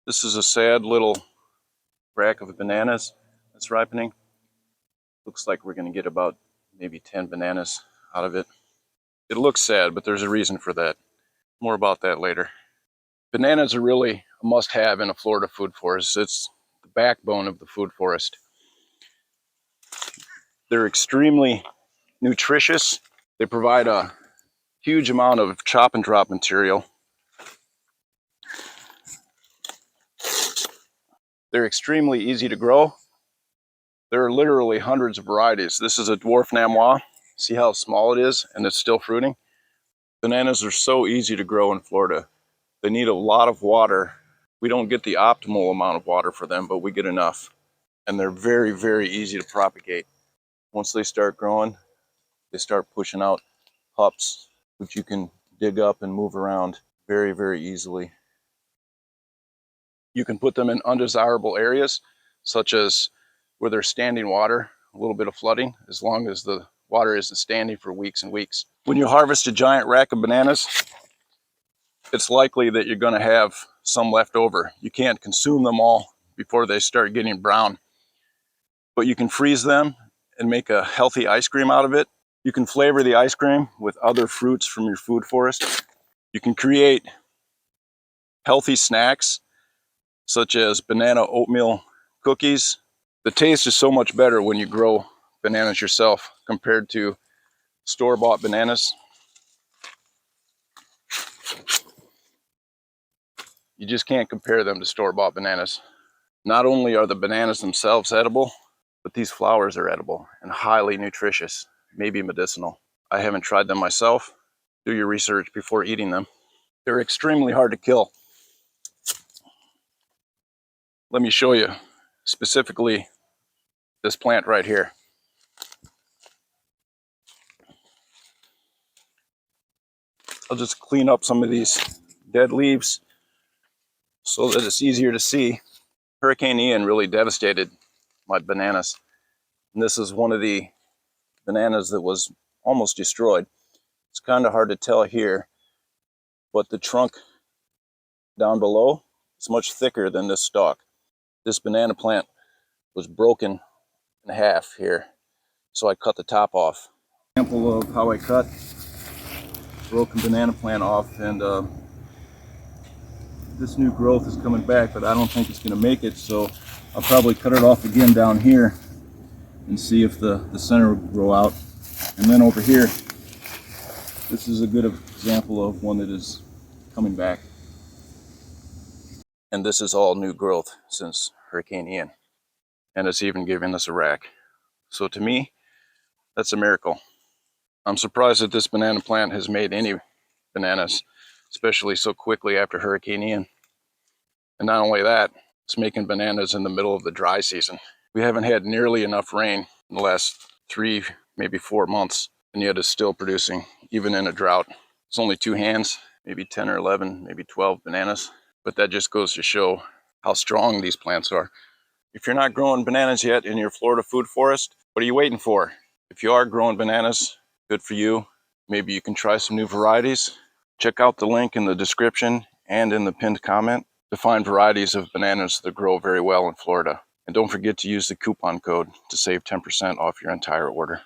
This is a sad little rack of bananas that's ripening. Looks like we're going to get about maybe 10 bananas out of it. It looks sad, but there's a reason for that. More about that later. Bananas are really a must-have in a Florida food forest. It's the backbone of the food forest. They're extremely nutritious. They provide a huge amount of chop and drop material. They're extremely easy to grow. There are literally hundreds of varieties. This is a dwarf namois. See how small it is, and it's still fruiting? Bananas are so easy to grow in Florida. They need a lot of water. We don't get the optimal amount of water for them, but we get enough. And they're very, very easy to propagate. Once they start growing, they start pushing out pups, which you can dig up and move around very, very easily. You can put them in undesirable areas, such as where there's standing water, a little bit of flooding, as long as the water isn't standing for weeks and weeks. When you harvest a giant rack of bananas, it's likely that you're going to have some left over. You can't consume them all before they start getting brown, but you can freeze them and make a healthy ice cream out of it. You can flavor the ice cream with other fruits from your food forest. You can create healthy snacks such as banana oatmeal cookies. The taste is so much better when you grow bananas yourself compared to store-bought bananas. You just can't compare them to store-bought bananas. Not only are the bananas themselves edible, but these flowers are edible and highly nutritious, maybe medicinal. I haven't tried them myself. Do your research before eating them. They're extremely hard to kill. Let me show you specifically this plant right here. I'll just clean up some of these dead leaves so that it's easier to see. Hurricane Ian really devastated my bananas. And this is one of the bananas that was almost destroyed. It's kind of hard to tell here, but the trunk down below is much thicker than this stalk. This banana plant was broken in half here, so I cut the top off. Example of how I cut broken banana plant off, and this new growth is coming back, but I don't think it's going to make it, so I'll probably cut it off again down here and see if the center will grow out. And then over here, this is a good example of one that is coming back. And this is all new growth since Hurricane Ian. And it's even giving us a rack. So to me, that's a miracle. I'm surprised that this banana plant has made any bananas, especially so quickly after Hurricane Ian. And not only that, it's making bananas in the middle of the dry season. We haven't had nearly enough rain in the last 3, maybe 4 months, and yet it's still producing, even in a drought. It's only 2 hands, maybe 10 or 11, maybe 12 bananas. But that just goes to show how strong these plants are. If you're not growing bananas yet in your Florida food forest, what are you waiting for? If you are growing bananas, good for you. Maybe you can try some new varieties. Check out the link in the description and in the pinned comment to find varieties of bananas that grow very well in Florida. And don't forget to use the coupon code to save 10% off your entire order.